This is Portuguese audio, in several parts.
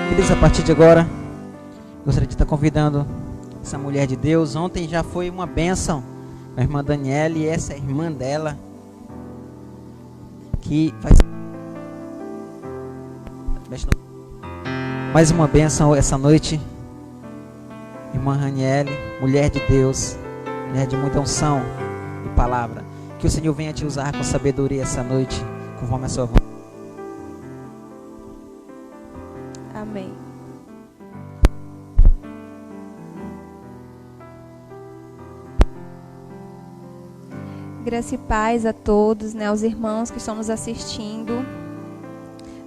Queridos, a partir de agora, gostaria de estar convidando essa mulher de Deus. Ontem já foi uma bênção, a irmã Daniela, e essa é a irmã dela, que faz mais uma bênção essa noite. Irmã Raniele, mulher de Deus, mulher de muita unção e palavra. Que o Senhor venha te usar com sabedoria essa noite, conforme a sua vontade. Amém. Graça e paz a todos, né, aos irmãos que estão nos assistindo.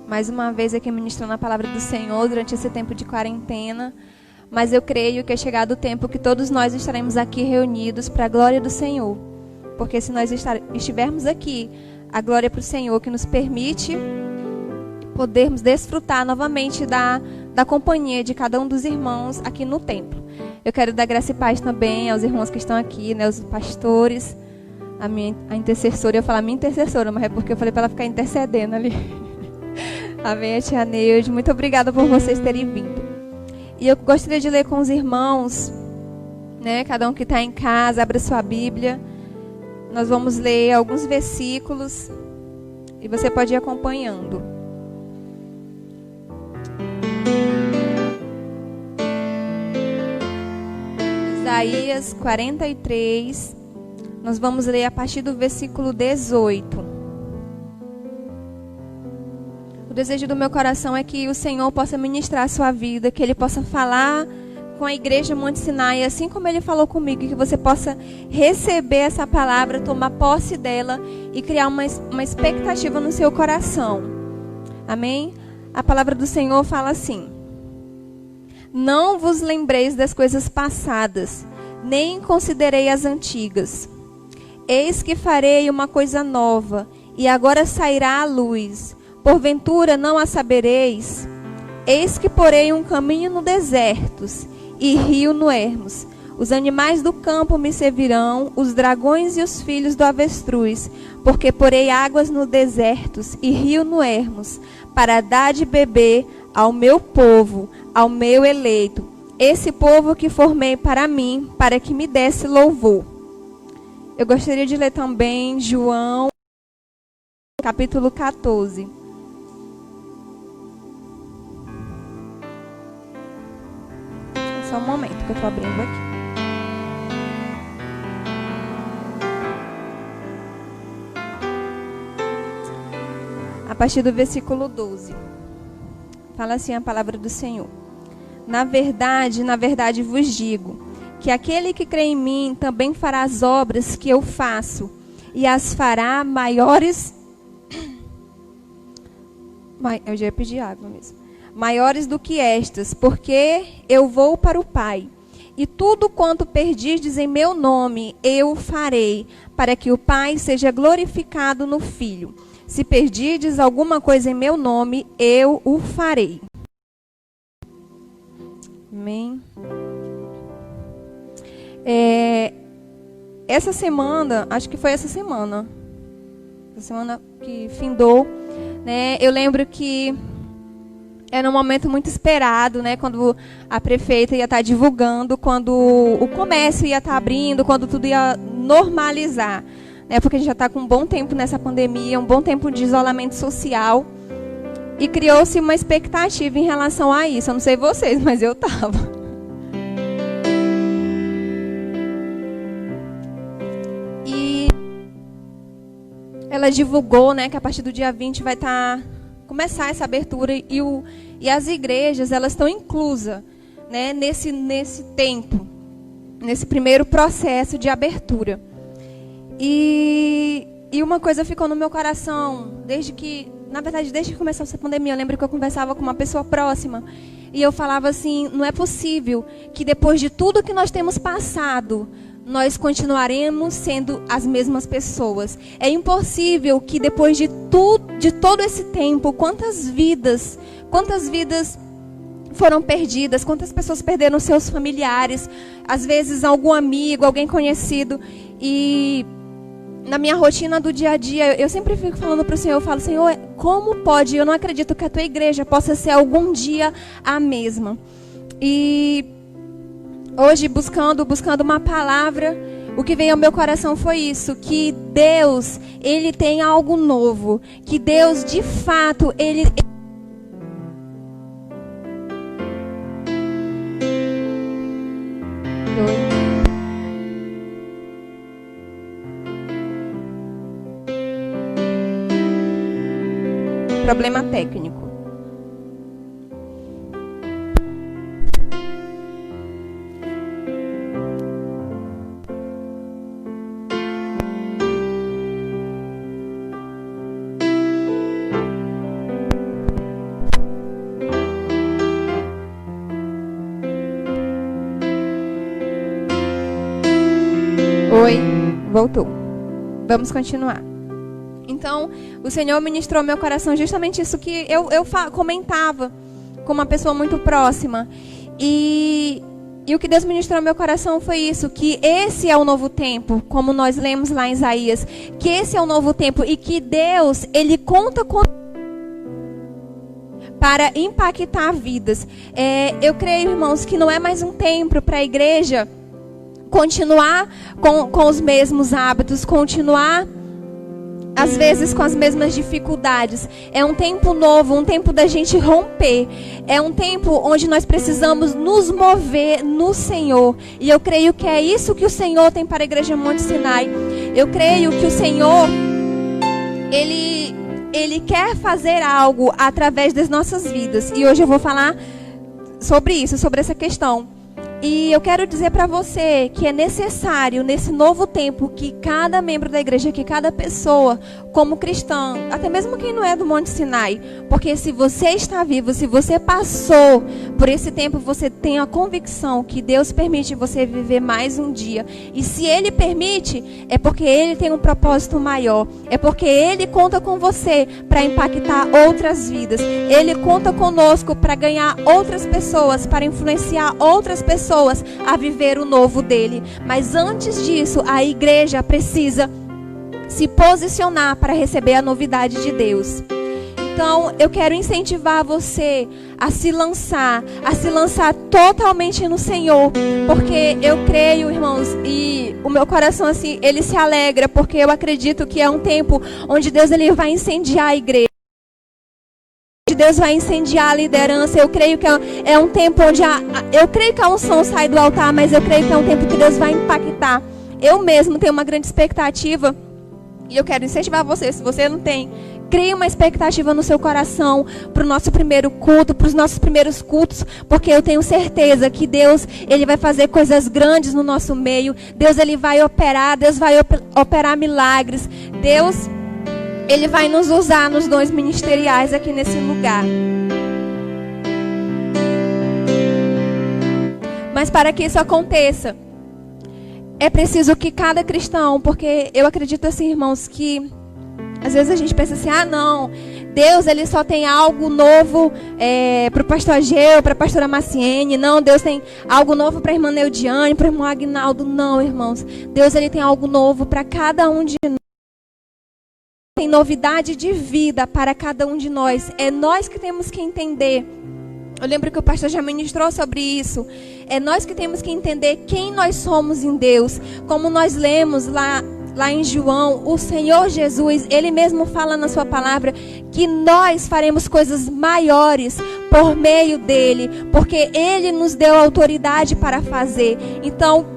Mais uma vez aqui ministrando a palavra do Senhor durante esse tempo de quarentena. Mas eu creio que é chegado o tempo que todos nós estaremos aqui reunidos para a glória do Senhor. Porque se nós estivermos aqui, a glória é para o Senhor, que nos permite podermos desfrutar novamente da companhia de cada um dos irmãos aqui no templo. Eu quero dar graça e paz também aos irmãos que estão aqui, né, os pastores, a intercessora. Eu ia falar minha intercessora, mas é porque eu falei para ela ficar intercedendo ali. Amém, a tia Neude. Muito obrigada por vocês terem vindo. E eu gostaria de ler com os irmãos, né, cada um que está em casa, abra sua Bíblia. Nós vamos ler alguns versículos e você pode ir acompanhando. Isaías 43, nós vamos ler a partir do versículo 18. O desejo do meu coração é que o Senhor possa ministrar a sua vida, que Ele possa falar com a igreja Monte Sinai, assim como Ele falou comigo, que você possa receber essa palavra, tomar posse dela e criar uma expectativa no seu coração. Amém? A palavra do Senhor fala assim: não vos lembreis das coisas passadas, nem considerei as antigas. Eis que farei uma coisa nova, e agora sairá a luz. Porventura não a sabereis? Eis que porei um caminho no desertos e rio no ermos. Os animais do campo me servirão, os dragões e os filhos do avestruz, porque porei águas no desertos e rio no ermos, para dar de beber ao meu povo, ao meu eleito, esse povo que formei para mim, para que me desse louvor. Eu gostaria de ler também João, capítulo 14. Só um momento que eu estou abrindo aqui. A partir do versículo 12. Fala assim a palavra do Senhor: na verdade vos digo, que aquele que crê em mim também fará as obras que eu faço, e as fará maiores. Eu já ia pedir água mesmo. Maiores do que estas, porque eu vou para o Pai. E tudo quanto perdirdes em meu nome, eu farei, para que o Pai seja glorificado no Filho. Se perdirdes alguma coisa em meu nome, eu o farei. Amém. Essa semana, acho que foi essa semana que findou, né? Eu lembro que era um momento muito esperado, né? Quando a prefeita ia estar divulgando, quando o comércio ia estar abrindo, quando tudo ia normalizar, né? Porque a gente já está com um bom tempo nessa pandemia, um bom tempo de isolamento social, e criou-se uma expectativa em relação a isso. Eu não sei vocês, mas eu estava. E ela divulgou, né, que a partir do dia 20 vai começar essa abertura, e as igrejas, elas estão inclusas, né, nesse tempo, nesse primeiro processo de abertura. E uma coisa ficou no meu coração, desde que começou essa pandemia. Eu lembro que eu conversava com uma pessoa próxima, e eu falava assim: não é possível que depois de tudo que nós temos passado, nós continuaremos sendo as mesmas pessoas. É impossível que depois de todo esse tempo, quantas vidas foram perdidas, quantas pessoas perderam seus familiares, às vezes algum amigo, alguém conhecido, e na minha rotina do dia a dia, eu sempre fico falando para o Senhor, eu falo, Senhor, como pode? Eu não acredito que a tua igreja possa ser algum dia a mesma. E hoje, buscando uma palavra, o que veio ao meu coração foi isso, que Deus, Ele tem algo novo, que Deus, de fato, Ele... Problema técnico. Oi, voltou. Vamos continuar. Então, o Senhor ministrou ao meu coração justamente isso que eu comentava com uma pessoa muito próxima. E o que Deus ministrou ao meu coração foi isso, que esse é o novo tempo, como nós lemos lá em Isaías, que esse é o novo tempo e que Deus, Ele conta com para impactar vidas. Eu creio, irmãos, que não é mais um tempo para a igreja continuar com os mesmos hábitos, continuar às vezes com as mesmas dificuldades. É um tempo novo, um tempo da gente romper. É um tempo onde nós precisamos nos mover no Senhor. E eu creio que é isso que o Senhor tem para a Igreja Monte Sinai. Eu creio que o Senhor, Ele quer fazer algo através das nossas vidas. E hoje eu vou falar sobre isso, sobre essa questão. E eu quero dizer para você que é necessário, nesse novo tempo, que cada membro da igreja, que cada pessoa, como cristã, até mesmo quem não é do Monte Sinai, porque se você está vivo, se você passou por esse tempo, você tem a convicção que Deus permite você viver mais um dia. E se Ele permite, é porque Ele tem um propósito maior. É porque Ele conta com você para impactar outras vidas. Ele conta conosco para ganhar outras pessoas, para influenciar outras pessoas a viver o novo dele. Mas antes disso, a igreja precisa se posicionar para receber a novidade de Deus. Então, eu quero incentivar você a se lançar totalmente no Senhor, porque eu creio, irmãos, e o meu coração assim, ele se alegra, porque eu acredito que é um tempo onde Deus, ele vai incendiar a igreja. Deus vai incendiar a liderança. Eu creio que é um tempo onde eu creio que a unção sai do altar, mas eu creio que é um tempo que Deus vai impactar. Eu mesmo tenho uma grande expectativa e eu quero incentivar você, se você não tem, crie uma expectativa no seu coração para o nosso primeiro culto, para os nossos primeiros cultos, porque eu tenho certeza que Deus, ele vai fazer coisas grandes no nosso meio. Deus, ele vai operar, Deus vai operar milagres. Deus, ele vai nos usar nos dons ministeriais aqui nesse lugar. Mas para que isso aconteça, é preciso que cada cristão, porque eu acredito assim, irmãos, que às vezes a gente pensa assim, não, Deus, ele só tem algo novo para o pastor Ageu, para a pastora Maciene. Não, Deus tem algo novo para a irmã Neudiane, para o irmão Agnaldo. Não, irmãos, Deus, ele tem algo novo para cada um de nós. Tem novidade de vida para cada um de nós. É nós que temos que entender. Eu lembro que o pastor já ministrou sobre isso. É nós que temos que entender quem nós somos em Deus. Como nós lemos lá em João, o Senhor Jesus, ele mesmo fala na sua palavra que nós faremos coisas maiores por meio dele, porque ele nos deu autoridade para fazer. Então,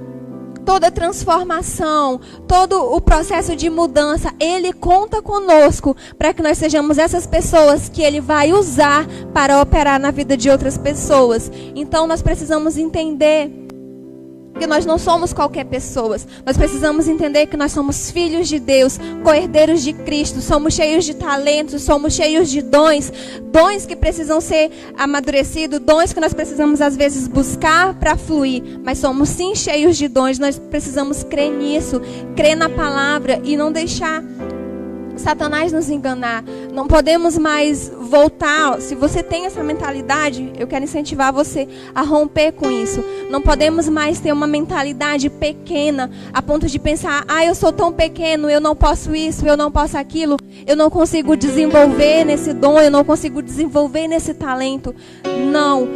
toda transformação, todo o processo de mudança, ele conta conosco para que nós sejamos essas pessoas que ele vai usar para operar na vida de outras pessoas. Então nós precisamos entender que nós não somos qualquer pessoa. Nós precisamos entender que nós somos filhos de Deus, co-herdeiros de Cristo, somos cheios de talentos, somos cheios de dons que precisam ser amadurecidos, dons que nós precisamos às vezes buscar para fluir, mas somos sim cheios de dons. Nós precisamos crer nisso, crer na palavra e não deixar Satanás nos enganar. Não podemos mais voltar. Se você tem essa mentalidade, eu quero incentivar você a romper com isso. Não podemos mais ter uma mentalidade pequena a ponto de pensar: eu sou tão pequeno, eu não posso isso, eu não posso aquilo, eu não consigo desenvolver nesse dom, eu não consigo desenvolver nesse talento. Não,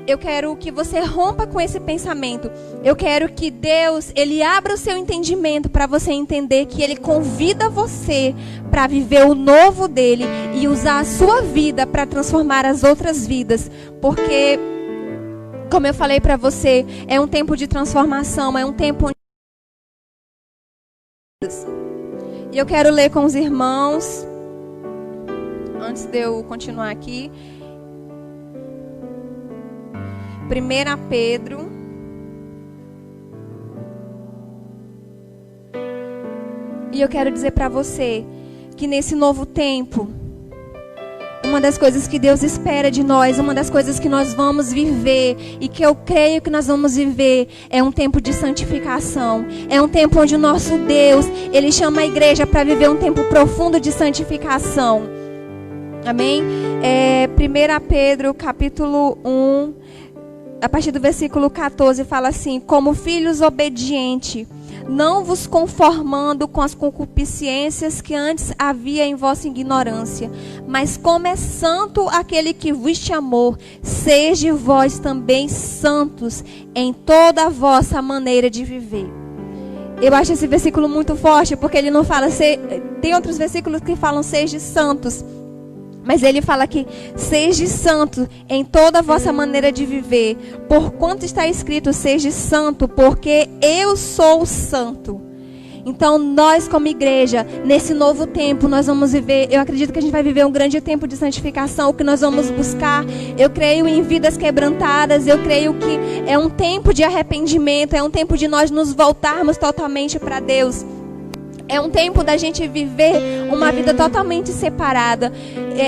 eu quero que você rompa com esse pensamento. Eu quero que Deus, Ele abra o seu entendimento para você entender que Ele convida você para viver o novo dEle e usar a sua vida para transformar as outras vidas. Porque, como eu falei para você, é um tempo de transformação, é um tempo onde... E eu quero ler com os irmãos, antes de eu continuar aqui, 1 Pedro, e eu quero dizer para você que nesse novo tempo, uma das coisas que Deus espera de nós, uma das coisas que nós vamos viver e que eu creio que nós vamos viver, é um tempo de santificação. É um tempo onde o nosso Deus, Ele chama a igreja para viver um tempo profundo de santificação. Amém? 1 Pedro, capítulo 1, a partir do versículo 14, fala assim: como filhos obedientes, não vos conformando com as concupiscências que antes havia em vossa ignorância, mas como é santo aquele que vos chamou, sede vós também santos em toda a vossa maneira de viver. Eu acho esse versículo muito forte, porque ele não fala... Tem outros versículos que falam sede santos, mas ele fala que seja santo em toda a vossa maneira de viver. Porquanto está escrito, seja santo, porque eu sou santo. Então nós como igreja, nesse novo tempo, nós vamos viver, eu acredito que a gente vai viver um grande tempo de santificação, o que nós vamos buscar. Eu creio em vidas quebrantadas, eu creio que é um tempo de arrependimento, é um tempo de nós nos voltarmos totalmente para Deus. É um tempo da gente viver uma vida totalmente separada.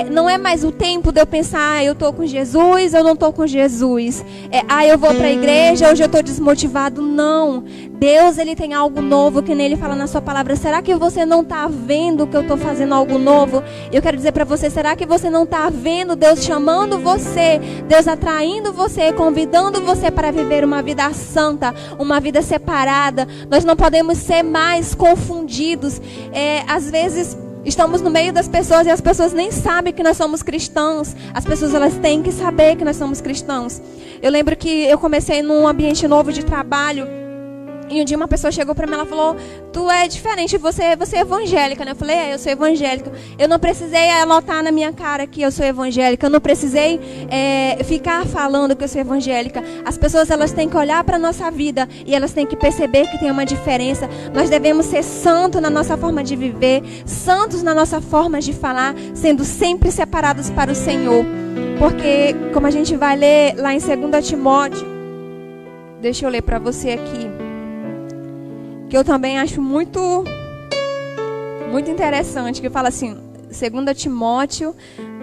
Não é mais o tempo de eu pensar: eu estou com Jesus, eu não estou com Jesus. Eu vou para a igreja, hoje eu estou desmotivado. Não. Deus, Ele tem algo novo, que nele fala na sua palavra. Será que você não está vendo que eu estou fazendo algo novo? Eu quero dizer para você, será que você não está vendo Deus chamando você, Deus atraindo você, convidando você para viver uma vida santa, uma vida separada? Nós não podemos ser mais confundidos. Às vezes estamos no meio das pessoas e as pessoas nem sabem que nós somos cristãos. As pessoas, elas têm que saber que nós somos cristãos. Eu lembro que eu comecei num ambiente novo de trabalho. E um dia uma pessoa chegou para mim, ela falou: tu é diferente, você é evangélica, né? Eu falei: eu sou evangélica. Eu não precisei anotar na minha cara que eu sou evangélica. Eu não precisei ficar falando que eu sou evangélica. As pessoas, elas têm que olhar para a nossa vida e elas têm que perceber que tem uma diferença. Nós devemos ser santos na nossa forma de viver, santos na nossa forma de falar, sendo sempre separados para o Senhor. Porque, como a gente vai ler lá em 2 Timóteo, deixa eu ler para você aqui, que eu também acho muito interessante, que fala assim, 2 Timóteo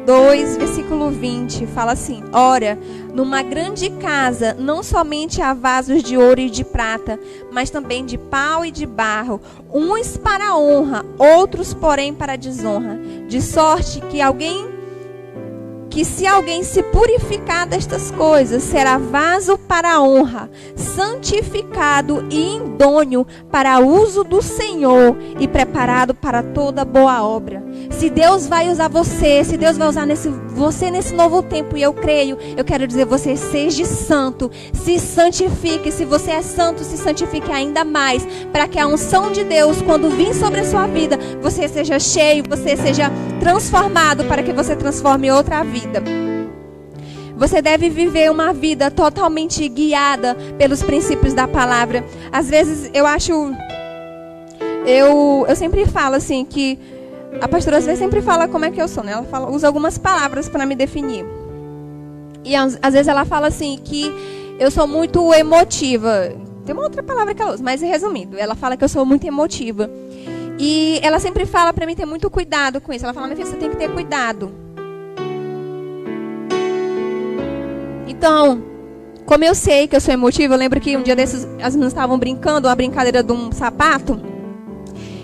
2, versículo 20, fala assim: ora, numa grande casa, não somente há vasos de ouro e de prata, mas também de pau e de barro, uns para a honra, outros, porém, para a desonra. De sorte que se alguém se purificar destas coisas, será vaso para a honra, santificado e idôneo para uso do Senhor e preparado para toda boa obra. Se Deus vai usar você, se Deus vai usar você nesse novo tempo, e eu creio, eu quero dizer, você seja santo, se santifique. Se você é santo, se santifique ainda mais, para que a unção de Deus, quando vir sobre a sua vida, você seja cheio, você seja transformado, para que você transforme outra vida. Você deve viver uma vida totalmente guiada pelos princípios da palavra. Às vezes eu sempre falo assim, que a pastora às vezes sempre fala como é que eu sou, né? Ela usa algumas palavras para me definir. E às vezes ela fala assim que eu sou muito emotiva. Tem uma outra palavra que ela usa, mas resumindo, ela fala que eu sou muito emotiva. E ela sempre fala para mim ter muito cuidado com isso. Ela fala: minha filha, você tem que ter cuidado. Então, como eu sei que eu sou emotiva, eu lembro que um dia desses as meninas estavam brincando, uma brincadeira de um sapato.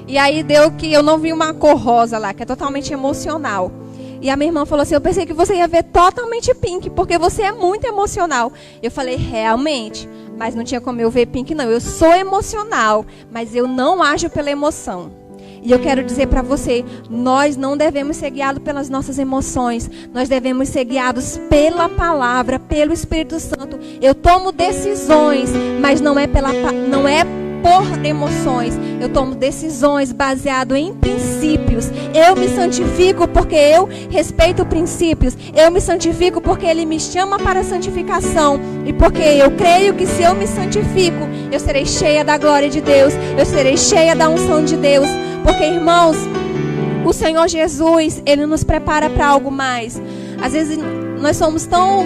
E aí deu que eu não vi uma cor rosa lá, que é totalmente emocional. E a minha irmã falou assim, eu pensei que você ia ver totalmente pink, porque você é muito emocional. Eu falei, realmente, mas não tinha como eu ver pink não. Eu sou emocional, mas eu não ajo pela emoção. E eu quero dizer para você, nós não devemos ser guiados pelas nossas emoções. Nós devemos ser guiados pela palavra, pelo Espírito Santo. Eu tomo decisões, mas não é por emoções. Eu tomo decisões baseado em princípios. Eu me santifico porque eu respeito princípios. Eu me santifico porque Ele me chama para a santificação. E porque eu creio que se eu me santifico, eu serei cheia da glória de Deus. Eu serei cheia da unção de Deus. Porque, irmãos, o Senhor Jesus, Ele nos prepara para algo mais. Às vezes nós somos tão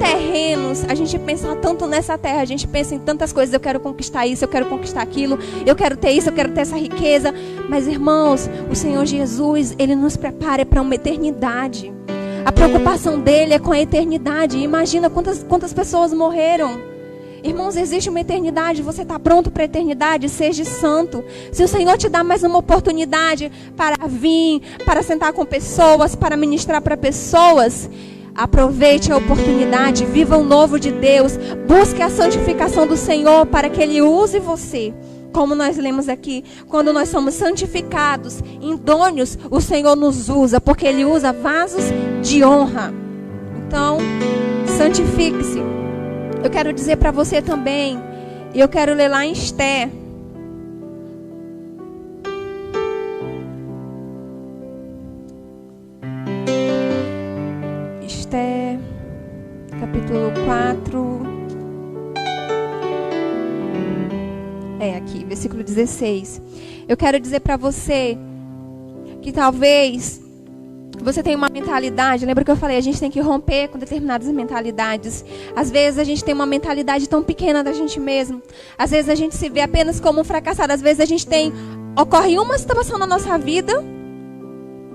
terrenos, a gente pensa tanto nessa terra, a gente pensa em tantas coisas, eu quero conquistar isso, eu quero conquistar aquilo, eu quero ter isso, eu quero ter essa riqueza. Mas, irmãos, o Senhor Jesus, Ele nos prepara para uma eternidade. A preocupação dEle é com a eternidade. Imagina quantas pessoas morreram. Irmãos, existe uma eternidade, você está pronto para a eternidade, seja santo. Se o Senhor te dá mais uma oportunidade para vir, para sentar com pessoas, para ministrar para pessoas, aproveite a oportunidade, viva o novo de Deus, busque a santificação do Senhor para que Ele use você. Como nós lemos aqui, quando nós somos santificados, idôneos, o Senhor nos usa, porque Ele usa vasos de honra. Então, santifique-se. Eu quero dizer para você também, e eu quero ler lá em Esté. Esté, capítulo 4. Aqui, versículo 16. Eu quero dizer para você que talvez você tenha uma mentalidade, lembra que eu falei, a gente tem que romper com determinadas mentalidades. Às vezes a gente tem uma mentalidade tão pequena da gente mesmo. Às vezes a gente se vê apenas como um fracassado. Às vezes a gente ocorre uma situação na nossa vida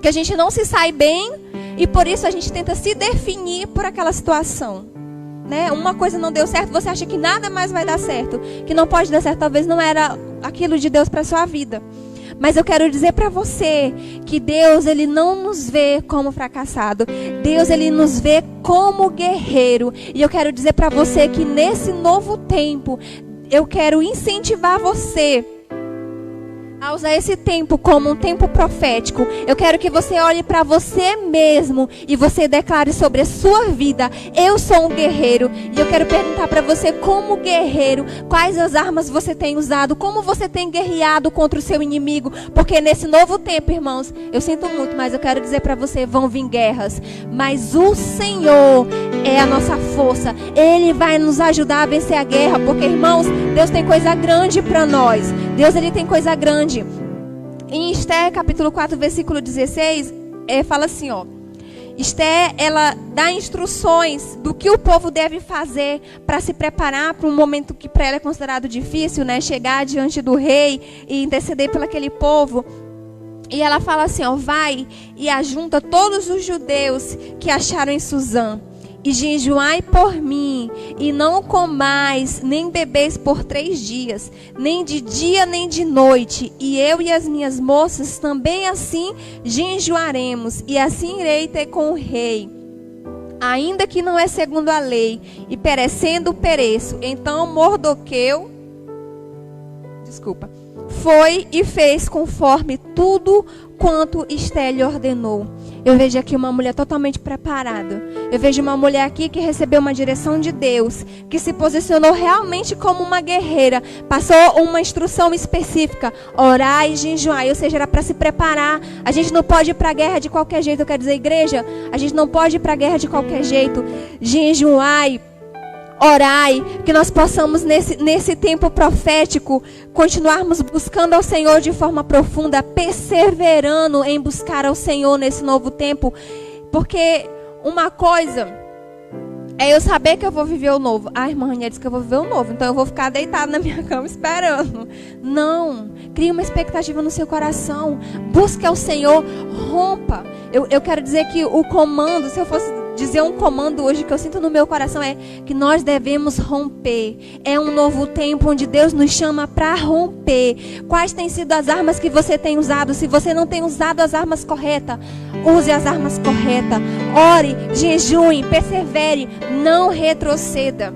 que a gente não se sai bem e por isso a gente tenta se definir por aquela situação. Né? Uma coisa não deu certo, você acha que nada mais vai dar certo, que não pode dar certo, talvez não era aquilo de Deus para sua vida. Mas eu quero dizer para você que Deus, Ele não nos vê como fracassado. Deus, Ele nos vê como guerreiro. E eu quero dizer para você que nesse novo tempo, eu quero incentivar você a usar esse tempo como um tempo profético. Eu quero que você olhe para você mesmo e você declare sobre a sua vida: eu sou um guerreiro. E eu quero perguntar para você, como guerreiro, quais as armas você tem usado, como você tem guerreado contra o seu inimigo. Porque nesse novo tempo, irmãos, eu sinto muito, mas eu quero dizer para você, vão vir guerras. Mas o Senhor é a nossa força. Ele vai nos ajudar a vencer a guerra. Porque, irmãos, Deus tem coisa grande para nós. Deus, Ele tem coisa grande. Em Esté, capítulo 4, versículo 16, fala assim, ó. Esté, ela dá instruções do que o povo deve fazer para se preparar para um momento que para ela é considerado difícil, né? Chegar diante do rei e interceder pelo aquele povo. E ela fala assim, ó, vai e ajunta todos os judeus que acharam em Suzã. E jejuai por mim, e não comais, nem bebeis por 3 dias, nem de dia nem de noite. E eu e as minhas moças também assim jejuaremos, e assim irei ter com o rei. Ainda que não é segundo a lei, e perecendo pereço. Então Mardoqueu, foi e fez conforme tudo quanto Esté lhe ordenou. Eu vejo aqui uma mulher totalmente preparada. Eu vejo uma mulher aqui que recebeu uma direção de Deus, que se posicionou realmente como uma guerreira, passou uma instrução específica: orar e jejuar, ou seja, era para se preparar. A gente não pode ir para a guerra de qualquer jeito. Eu quero dizer, igreja, a gente não pode ir para a guerra de qualquer jeito. Jejuai, orai, que nós possamos nesse tempo profético continuarmos buscando ao Senhor de forma profunda, perseverando em buscar ao Senhor nesse novo tempo. Porque uma coisa é eu saber que eu vou viver o novo. A irmã Rania disse que eu vou viver o novo, então eu vou ficar deitada na minha cama esperando. Não, crie uma expectativa no seu coração, busque ao Senhor, rompa. Eu quero dizer que o comando, se eu fosse dizer um comando hoje que eu sinto no meu coração, é que nós devemos romper. É um novo tempo onde Deus nos chama para romper. Quais têm sido as armas que você tem usado? Se você não tem usado as armas corretas, use as armas corretas. Ore, jejue, persevere, não retroceda.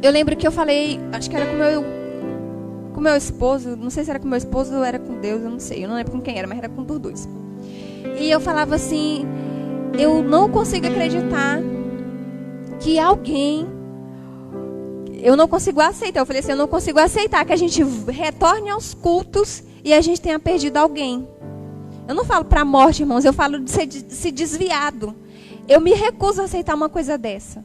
Eu lembro que eu falei, acho que era com meu esposo, não sei se era com meu esposo ou era com Deus, eu não sei, eu não lembro com quem era, mas era com os dois. E eu falava assim, eu não consigo acreditar que alguém, eu não consigo aceitar, eu falei assim, eu não consigo aceitar que a gente retorne aos cultos e a gente tenha perdido alguém. Eu não falo para a morte, irmãos, eu falo de ser se desviado. Eu me recuso a aceitar uma coisa dessa.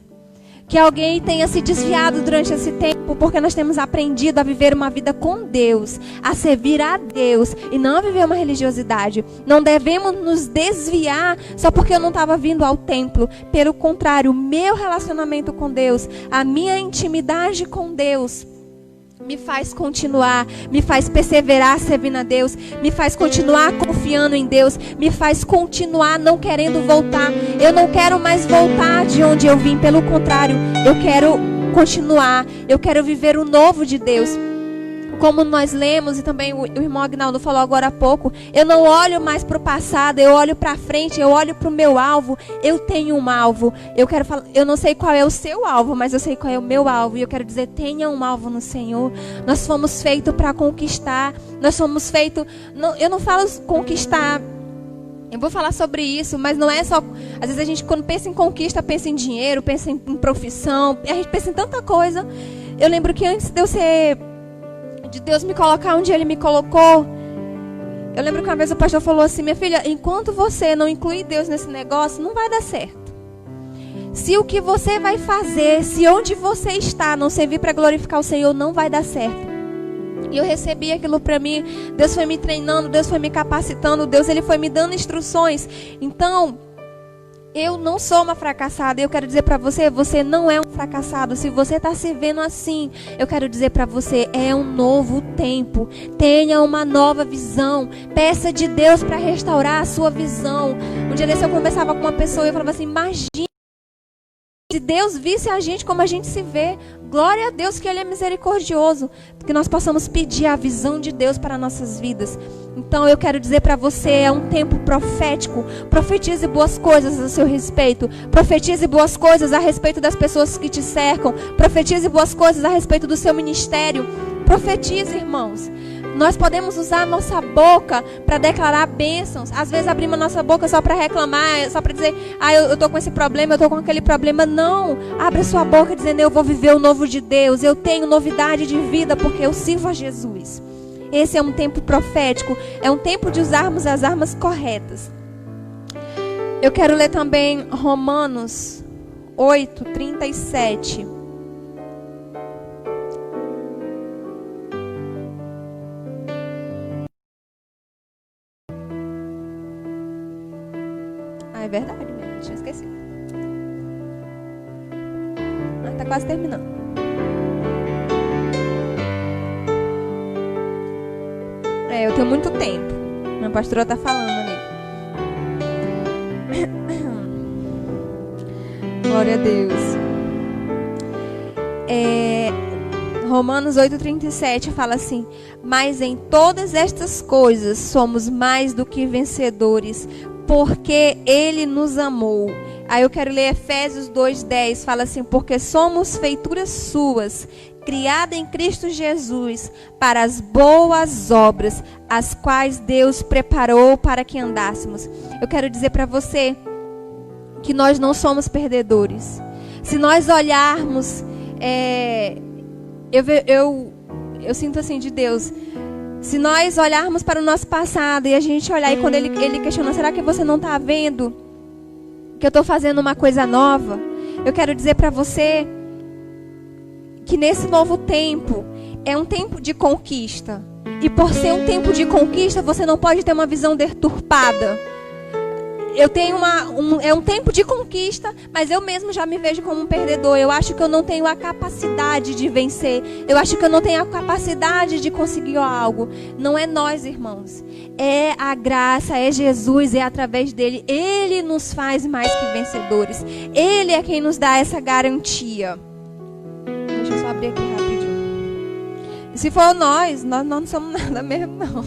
Que alguém tenha se desviado durante esse tempo, porque nós temos aprendido a viver uma vida com Deus, a servir a Deus e não a viver uma religiosidade. Não devemos nos desviar só porque eu não estava vindo ao templo. Pelo contrário, o meu relacionamento com Deus, a minha intimidade com Deus, me faz continuar, me faz perseverar servindo a Deus, me faz continuar confiando em Deus, me faz continuar não querendo voltar. Eu não quero mais voltar de onde eu vim, pelo contrário, eu quero continuar, eu quero viver o novo de Deus. Como nós lemos, e também o irmão Agnaldo falou agora há pouco, eu não olho mais para o passado, eu olho para frente, eu olho para o meu alvo. Eu tenho um alvo. Eu não sei qual é o seu alvo, mas eu sei qual é o meu alvo. E eu quero dizer, tenha um alvo no Senhor. Nós fomos feitos para conquistar. Nós fomos feitos... eu não falo conquistar... Eu vou falar sobre isso, mas não é só... Às vezes a gente, quando pensa em conquista, pensa em dinheiro, pensa em profissão. A gente pensa em tanta coisa. Eu lembro que antes de Deus me colocar onde Ele me colocou, eu lembro que uma vez o pastor falou assim, minha filha, enquanto você não incluir Deus nesse negócio, não vai dar certo. Se o que você vai fazer, se onde você está não servir para glorificar o Senhor, não vai dar certo. E eu recebi aquilo para mim, Deus foi me treinando, Deus foi me capacitando, Deus Ele foi me dando instruções. Então, eu não sou uma fracassada. Eu quero dizer para você, você não é um fracassado. Se você está se vendo assim, eu quero dizer para você, é um novo tempo. Tenha uma nova visão. Peça de Deus para restaurar a sua visão. Um dia desse eu conversava com uma pessoa e eu falava assim, imagina se Deus visse a gente como a gente se vê. Glória a Deus que Ele é misericordioso. Que nós possamos pedir a visão de Deus para nossas vidas. Então eu quero dizer para você, é um tempo profético. Profetize boas coisas a seu respeito. Profetize boas coisas a respeito das pessoas que te cercam. Profetize boas coisas a respeito do seu ministério. Profetize, irmãos. Nós podemos usar a nossa boca para declarar bênçãos. Às vezes abrimos a nossa boca só para reclamar, só para dizer, eu estou com esse problema, eu estou com aquele problema. Não, abre sua boca dizendo, eu vou viver o novo de Deus. Eu tenho novidade de vida porque eu sirvo a Jesus. Esse é um tempo profético, é um tempo de usarmos as armas corretas. Eu quero ler também Romanos 8:37. É verdade, mesmo, tinha esquecido. Mas tá quase terminando. Eu tenho muito tempo. Minha pastora tá falando ali. Glória a Deus. Romanos 8:37 fala assim: mas em todas estas coisas somos mais do que vencedores, porque Ele nos amou. Aí eu quero ler Efésios 2:10, fala assim, porque somos feituras suas, criada em Cristo Jesus, para as boas obras, as quais Deus preparou para que andássemos. Eu quero dizer para você que nós não somos perdedores. Se nós olharmos, eu sinto assim de Deus, se nós olharmos para o nosso passado e a gente olhar e quando ele questiona, será que você não está vendo que eu estou fazendo uma coisa nova? Eu quero dizer para você que nesse novo tempo é um tempo de conquista. E por ser um tempo de conquista, você não pode ter uma visão deturpada. eu tenho é um tempo de conquista, mas eu mesmo já me vejo como um perdedor. Eu acho que eu não tenho a capacidade de vencer. Eu acho que eu não tenho a capacidade de conseguir algo. Não é nós, irmãos. É a graça, é Jesus, é através dele. Ele nos faz mais que vencedores. Ele é quem nos dá essa garantia. Deixa eu só abrir aqui rapidinho. E se for nós não somos nada mesmo, não.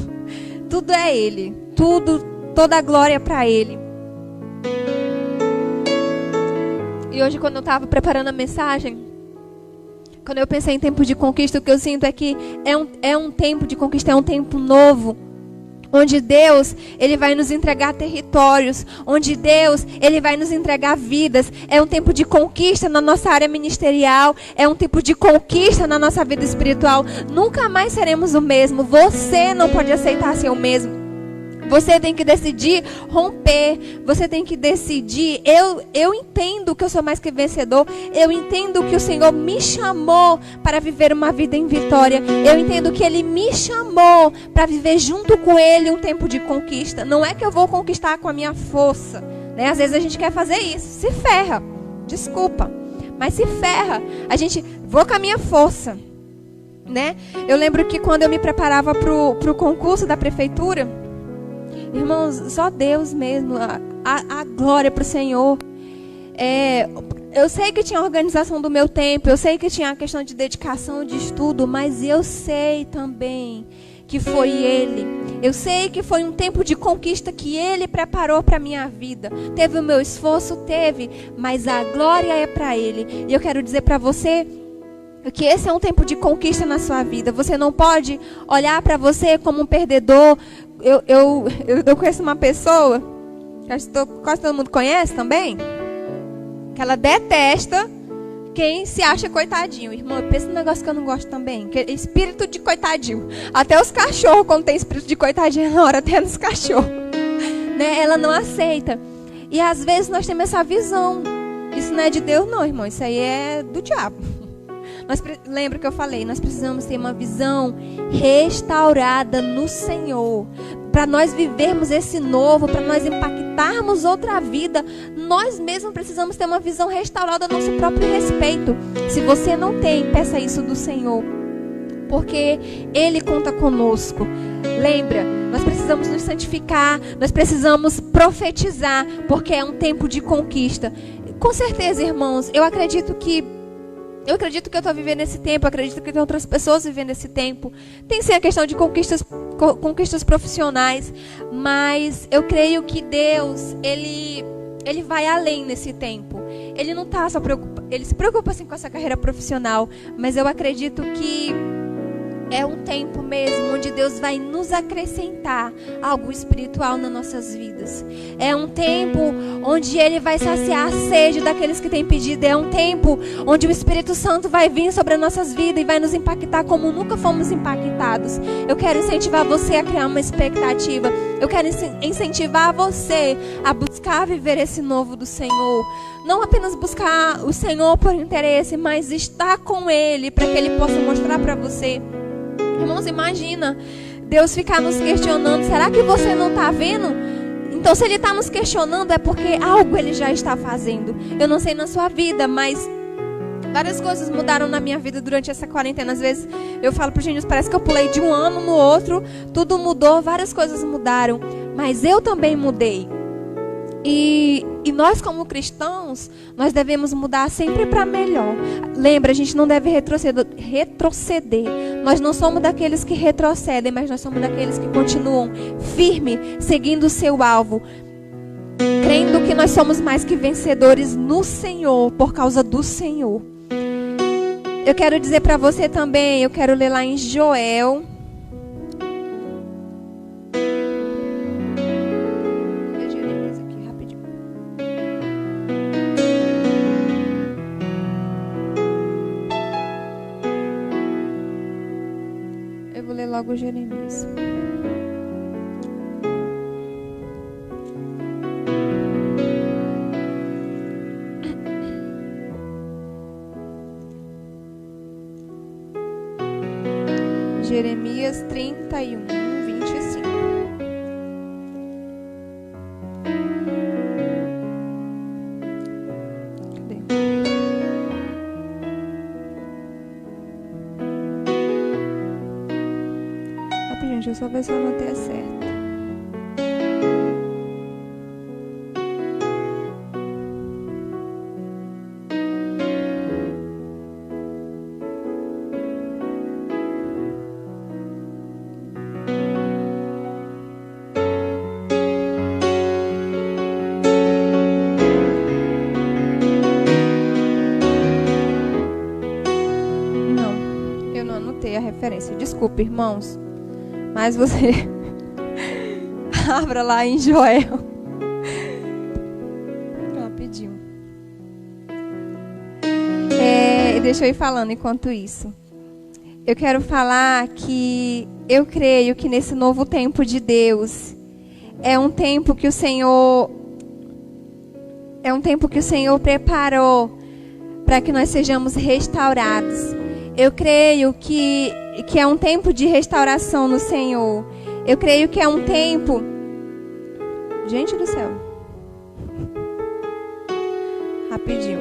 Tudo é ele. Toda a glória para ele. E hoje, quando eu estava preparando a mensagem, quando eu pensei em tempo de conquista, o que eu sinto é que é um tempo de conquista, é um tempo novo, onde Deus, Ele vai nos entregar territórios, onde Deus, Ele vai nos entregar vidas. É um tempo de conquista na nossa área ministerial, é um tempo de conquista na nossa vida espiritual. Nunca mais seremos o mesmo. Você não pode aceitar ser o mesmo. Você tem que decidir romper. Você tem que decidir. Eu entendo que eu sou mais que vencedor. Eu entendo que o Senhor me chamou para viver uma vida em vitória. Eu entendo que Ele me chamou para viver junto com Ele um tempo de conquista. Não é que eu vou conquistar com a minha força, né? Às vezes a gente quer fazer isso. Se ferra. Desculpa. Mas se ferra. A gente, vou com a minha força, né? Eu lembro que quando eu me preparava pro concurso da prefeitura, irmãos, só Deus mesmo, a glória para o Senhor. Eu sei que tinha a organização do meu tempo, eu sei que tinha a questão de dedicação, de estudo, mas eu sei também que foi Ele. Eu sei que foi um tempo de conquista que Ele preparou para a minha vida. Teve o meu esforço? Teve, mas a glória é para Ele. E eu quero dizer para você que esse é um tempo de conquista na sua vida. Você não pode olhar para você como um perdedor. Eu conheço uma pessoa, que quase todo mundo conhece também, que ela detesta quem se acha coitadinho. Irmão, eu penso num negócio que eu não gosto também, que é espírito de coitadinho. Até os cachorros, quando tem espírito de coitadinho, na hora até nos cachorros, né? Ela não aceita. E às vezes nós temos essa visão. Isso não é de Deus não, irmão, isso aí é do diabo. Lembra que eu falei, nós precisamos ter uma visão restaurada no Senhor. Para nós vivermos esse novo, para nós impactarmos outra vida, nós mesmos precisamos ter uma visão restaurada a nosso próprio respeito. Se você não tem, peça isso do Senhor, porque Ele conta conosco. Lembra, nós precisamos nos santificar, nós precisamos profetizar, porque é um tempo de conquista. Com certeza, irmãos, eu acredito que eu estou vivendo esse tempo, eu acredito que tem outras pessoas vivendo esse tempo. Tem sim a questão de conquistas profissionais, mas eu creio que Deus, Ele vai além nesse tempo. Ele não está só preocupado, Ele se preocupa sim com essa carreira profissional, mas eu acredito que é um tempo mesmo onde Deus vai nos acrescentar algo espiritual nas nossas vidas. É um tempo onde Ele vai saciar a sede daqueles que têm pedido. É um tempo onde o Espírito Santo vai vir sobre as nossas vidas e vai nos impactar como nunca fomos impactados. Eu quero incentivar você a criar uma expectativa. Eu quero incentivar você a buscar viver esse novo do Senhor. Não apenas buscar o Senhor por interesse, mas estar com Ele para que Ele possa mostrar para você. Irmãos, imagina Deus ficar nos questionando. Será que você não está vendo? Então, se Ele está nos questionando, é porque algo Ele já está fazendo. Eu não sei na sua vida, mas várias coisas mudaram na minha vida durante essa quarentena. Às vezes eu falo para os gênios, parece que eu pulei de um ano no outro. Tudo mudou, várias coisas mudaram. Mas eu também mudei. E nós como cristãos, nós devemos mudar sempre para melhor. Lembra, a gente não deve retroceder. Nós não somos daqueles que retrocedem, mas nós somos daqueles que continuam firme, seguindo o seu alvo, crendo que nós somos mais que vencedores no Senhor, por causa do Senhor. Eu quero dizer para você também, eu quero ler lá em Joel. Logo Jeremias. Jeremias 31, 25. Deixa eu só ver se eu anotei certo. A referência. Desculpe, irmãos, mas você abra lá em Joel. Rapidinho. Deixa eu ir falando enquanto isso. Eu quero falar que eu creio que nesse novo tempo de Deus é um tempo que o Senhor preparou para que nós sejamos restaurados. Eu creio que é um tempo de restauração no Senhor. Eu creio que é um tempo... Gente do céu. Rapidinho.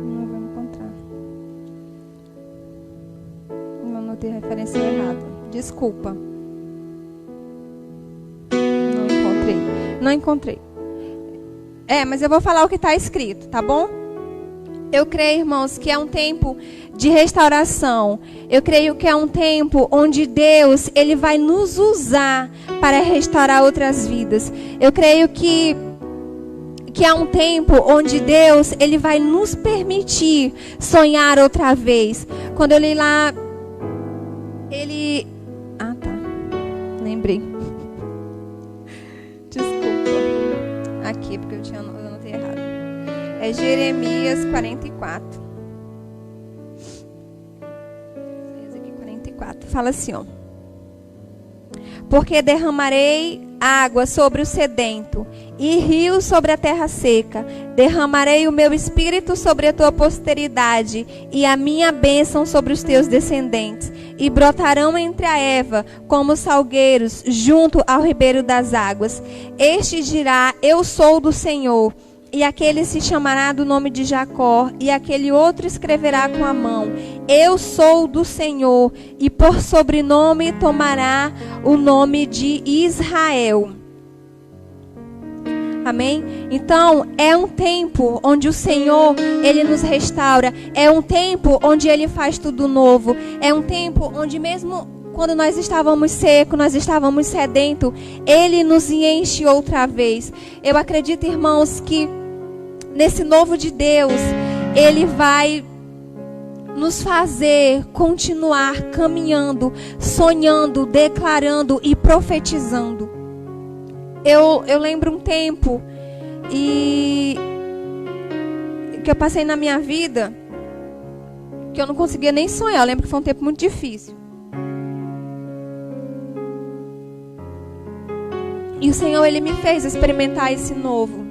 Não vou encontrar. Eu anotei a referência errada. Desculpa. Não encontrei. Mas eu vou falar o que está escrito, tá bom? Eu creio, irmãos, que é um tempo de restauração. Eu creio que é um tempo onde Deus, Ele vai nos usar para restaurar outras vidas. Eu creio que é um tempo onde Deus, Ele vai nos permitir sonhar outra vez. Quando eu li lá, Ele... Ah, tá. Lembrei. Aqui, porque eu anotei errado. É Jeremias 44. 44. Fala assim, ó. Porque derramarei água sobre o sedento e rios sobre a terra seca. Derramarei o meu espírito sobre a tua posteridade e a minha bênção sobre os teus descendentes. E brotarão entre a erva como salgueiros junto ao ribeiro das águas. Este dirá, eu sou do Senhor. E aquele se chamará do nome de Jacó, e aquele outro escreverá com a mão, eu sou do Senhor, e por sobrenome tomará o nome de Israel. Amém? Então, é um tempo onde o Senhor, Ele nos restaura. É um tempo onde Ele faz tudo novo. É um tempo onde mesmo quando nós estávamos secos, nós estávamos sedentos, Ele nos enche outra vez. Eu acredito, irmãos, que nesse novo de Deus, Ele vai nos fazer continuar caminhando, sonhando, declarando e profetizando. Eu lembro um tempo que eu passei na minha vida que eu não conseguia nem sonhar. Eu lembro que foi um tempo muito difícil. E o Senhor, Ele me fez experimentar esse novo.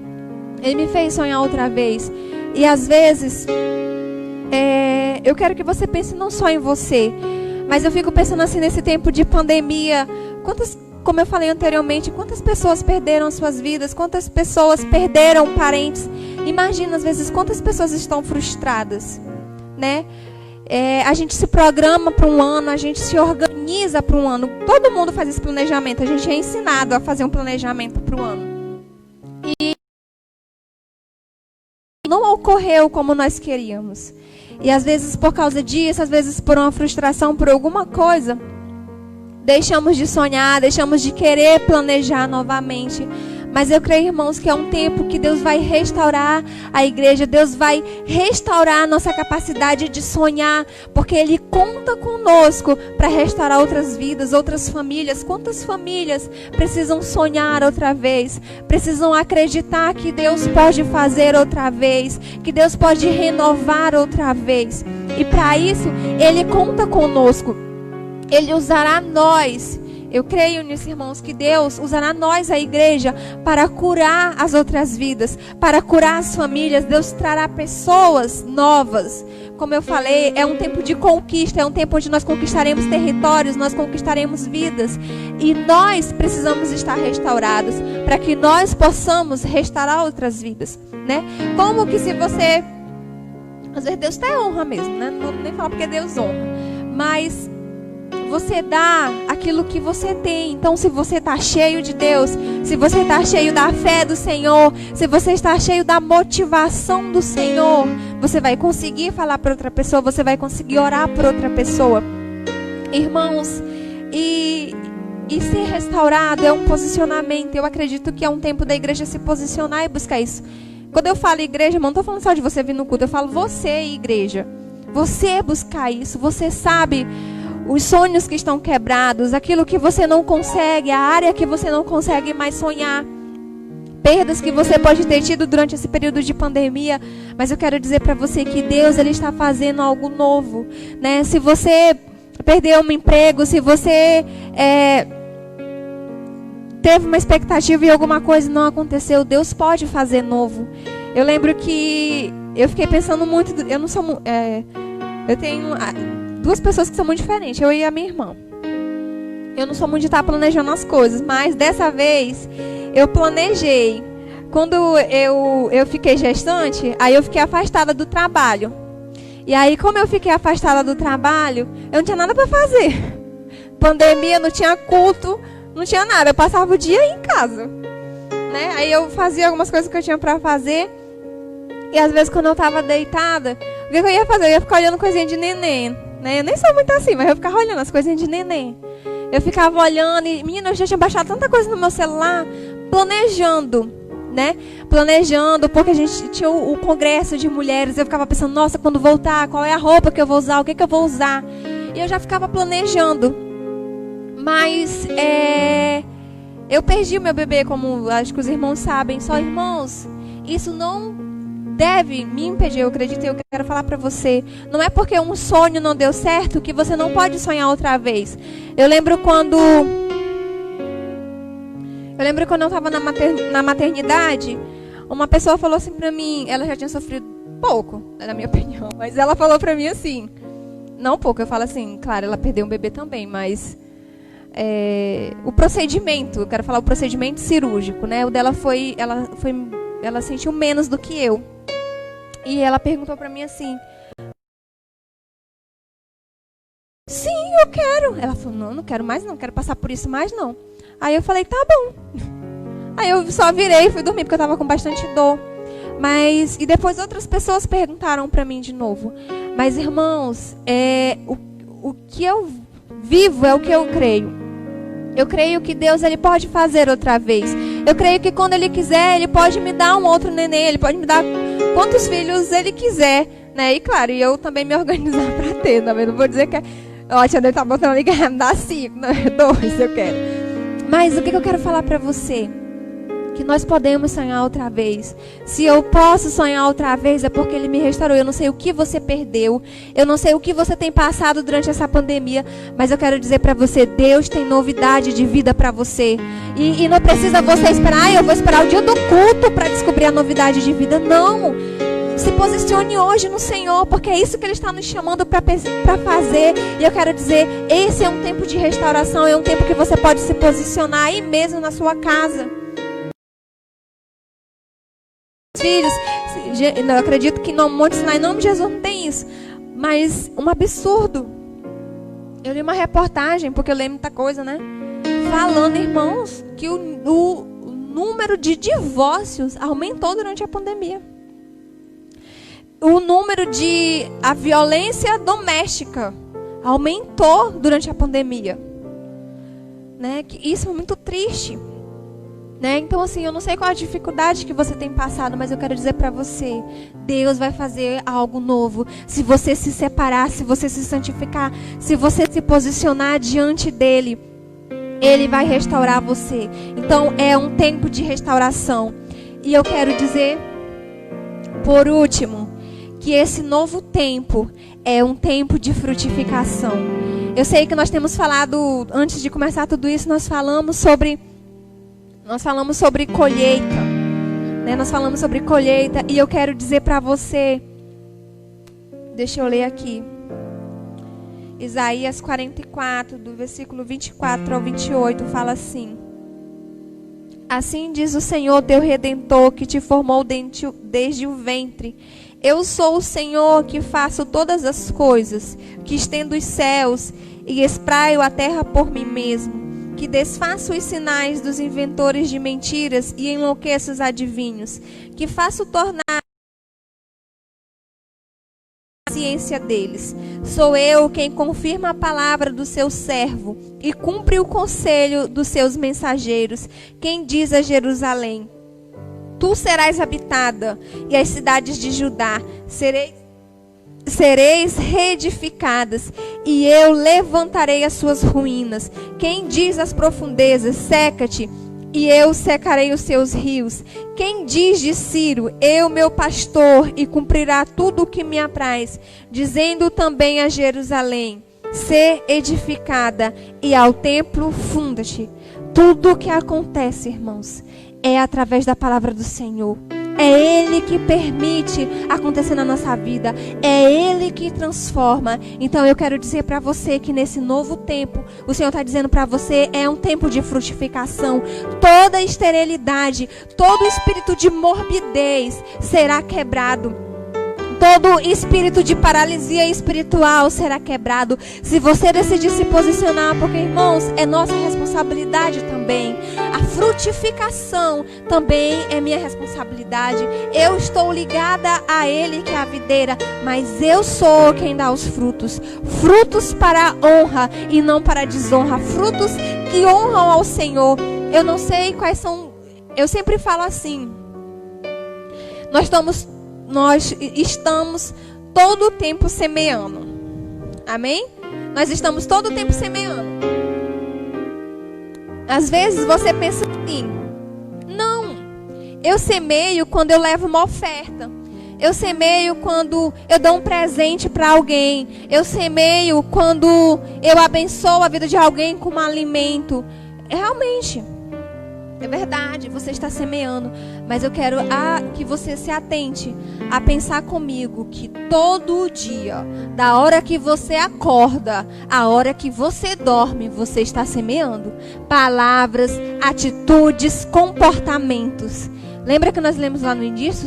Ele me fez sonhar outra vez. E às vezes, eu quero que você pense não só em você, mas eu fico pensando assim, nesse tempo de pandemia, como eu falei anteriormente, quantas pessoas perderam suas vidas, quantas pessoas perderam parentes. Imagina, às vezes, quantas pessoas estão frustradas, né? A gente se programa para um ano, a gente se organiza para um ano. Todo mundo faz esse planejamento, a gente é ensinado a fazer um planejamento para o ano. E não ocorreu como nós queríamos. E às vezes por causa disso, às vezes por uma frustração, por alguma coisa, deixamos de sonhar, deixamos de querer planejar novamente. Mas eu creio, irmãos, que é um tempo que Deus vai restaurar a igreja. Deus vai restaurar a nossa capacidade de sonhar. Porque Ele conta conosco para restaurar outras vidas, outras famílias. Quantas famílias precisam sonhar outra vez? Precisam acreditar que Deus pode fazer outra vez. Que Deus pode renovar outra vez. E para isso, Ele conta conosco. Ele usará nós. Eu creio nisso, irmãos, que Deus usará nós, a igreja, para curar as outras vidas, para curar as famílias. Deus trará pessoas novas. Como eu falei, é um tempo de conquista, é um tempo onde nós conquistaremos territórios, nós conquistaremos vidas. E nós precisamos estar restaurados, para que nós possamos restaurar outras vidas, né? Como que se você... Às vezes Deus até honra mesmo, né? Não vou nem falar porque Deus honra. Mas... você dá aquilo que você tem. Então, se você está cheio de Deus, se você está cheio da fé do Senhor, se você está cheio da motivação do Senhor, você vai conseguir falar para outra pessoa, você vai conseguir orar por outra pessoa. Irmãos, e ser restaurado é um posicionamento. Eu acredito que é um tempo da igreja se posicionar e buscar isso. Quando eu falo igreja, irmão, não estou falando só de você vir no culto, eu falo você, igreja. Você buscar isso, você sabe... os sonhos que estão quebrados, aquilo que você não consegue, a área que você não consegue mais sonhar, perdas que você pode ter tido durante esse período de pandemia. Mas eu quero dizer para você que Deus, Ele está fazendo algo novo, né? Se você perdeu um emprego, se você teve uma expectativa e alguma coisa não aconteceu, Deus pode fazer novo. Eu lembro que eu fiquei pensando muito, eu não sou... eu tenho... duas pessoas que são muito diferentes, eu e a minha irmã. Eu não sou muito de estar planejando as coisas, mas dessa vez eu planejei. Quando eu fiquei gestante, aí eu fiquei afastada do trabalho. E aí, como eu fiquei afastada do trabalho, eu não tinha nada para fazer. Pandemia, não tinha culto, não tinha nada. Eu passava o dia em casa, né? Aí eu fazia algumas coisas que eu tinha para fazer. E às vezes, quando eu estava deitada, o que eu ia fazer? Eu ia ficar olhando coisinha de neném. Eu nem sou muito assim, mas eu ficava olhando as coisinhas de neném. Eu ficava olhando e, menina, eu já tinha baixado tanta coisa no meu celular, planejando, né? Planejando, porque a gente tinha o congresso de mulheres. Eu ficava pensando, nossa, quando voltar, qual é a roupa que eu vou usar, o que eu vou usar. E eu já ficava planejando. Mas, eu perdi o meu bebê, como acho que os irmãos sabem. Só, irmãos, isso não... deve me impedir, eu acredito, e eu quero falar para você. Não é porque um sonho não deu certo que você não pode sonhar outra vez. Eu lembro quando eu estava na maternidade, uma pessoa falou assim para mim, ela já tinha sofrido pouco, na minha opinião, mas ela falou para mim assim, não pouco, eu falo assim, claro, ela perdeu um bebê também, mas o procedimento, eu quero falar o procedimento cirúrgico, né? O dela ela sentiu menos do que eu. E ela perguntou pra mim assim, sim, eu quero. Ela falou, não quero mais não, quero passar por isso mais não. Aí eu falei, tá bom. Aí eu só virei e fui dormir, porque eu tava com bastante dor. E depois outras pessoas perguntaram pra mim de novo. Mas, irmãos, o que eu vivo é o que eu creio. Eu creio que Deus, Ele pode fazer outra vez. Eu creio que quando Ele quiser, Ele pode me dar um outro neném. Ele pode me dar quantos filhos Ele quiser, né? E claro, eu também me organizar para ter, também. Não vou dizer que... Ó, tia, Ele tá botando ali que me dá 5, não, 2 eu quero. Mas o que eu quero falar para você? Que nós podemos sonhar outra vez. Se eu posso sonhar outra vez, é porque Ele me restaurou. Eu não sei o que você perdeu, eu não sei o que você tem passado durante essa pandemia, mas eu quero dizer para você, Deus tem novidade de vida para você. E não precisa você esperar, eu vou esperar o dia do culto para descobrir a novidade de vida. Não, se posicione hoje no Senhor, porque é isso que Ele está nos chamando para fazer. E eu quero dizer, esse é um tempo de restauração, é um tempo que você pode se posicionar aí mesmo na sua casa. Filhos, eu acredito que no Monte Sinai, em nome de Jesus, não tem isso, mas um absurdo. Eu li uma reportagem, porque eu leio muita coisa, né? Falando, irmãos, que o número de divórcios aumentou durante a pandemia. O número de a violência doméstica aumentou durante a pandemia, né? Que isso é muito triste. Né? Então, assim, eu não sei qual a dificuldade que você tem passado, mas eu quero dizer para você, Deus vai fazer algo novo. Se você se separar, se você se santificar, se você se posicionar diante dEle, Ele vai restaurar você. Então, é um tempo de restauração. E eu quero dizer, por último, que esse novo tempo é um tempo de frutificação. Eu sei que nós temos falado, antes de começar tudo isso, nós falamos sobre colheita, né? Nós falamos sobre colheita e eu quero dizer para você, deixa eu ler aqui, Isaías 44, do versículo 24 ao 28, fala assim: assim diz o Senhor teu Redentor, que te formou desde o ventre. Eu sou o Senhor que faço todas as coisas, que estendo os céus e espraio a terra por mim mesmo, que desfaço os sinais dos inventores de mentiras e enlouqueço os adivinhos, que faço tornar a ciência deles. Sou eu quem confirma a palavra do seu servo e cumpre o conselho dos seus mensageiros, quem diz a Jerusalém: tu serás habitada, e as cidades de Judá sereis reedificadas, e eu levantarei as suas ruínas. Quem diz às profundezas: seca-te, e eu secarei os seus rios. Quem diz de Ciro: eu, meu pastor, e cumprirá tudo o que me apraz, dizendo também a Jerusalém: sê edificada, e ao templo funda-te. Tudo o que acontece, irmãos, é através da palavra do Senhor. É Ele que permite acontecer na nossa vida. É Ele que transforma. Então eu quero dizer para você que nesse novo tempo, o Senhor está dizendo para você, é um tempo de frutificação. Toda esterilidade, todo espírito de morbidez será quebrado. Todo espírito de paralisia espiritual será quebrado se você decidir se posicionar, porque, irmãos, é nossa responsabilidade também. A frutificação também é minha responsabilidade. Eu estou ligada a Ele, que é a videira, mas eu sou quem dá os frutos. Frutos para a honra e não para a desonra. Frutos que honram ao Senhor. Eu não sei quais são. Eu sempre falo assim. Nós estamos todo o tempo semeando. Amém? Nós estamos todo o tempo semeando. Às vezes você pensa assim: não, eu semeio quando eu levo uma oferta. Eu semeio quando eu dou um presente para alguém. Eu semeio quando eu abençoo a vida de alguém com um alimento. Realmente, é verdade, você está semeando. Mas eu quero que você se atente a pensar comigo que todo dia, da hora que você acorda, a hora que você dorme, você está semeando palavras, atitudes, comportamentos. Lembra que nós lemos lá no início?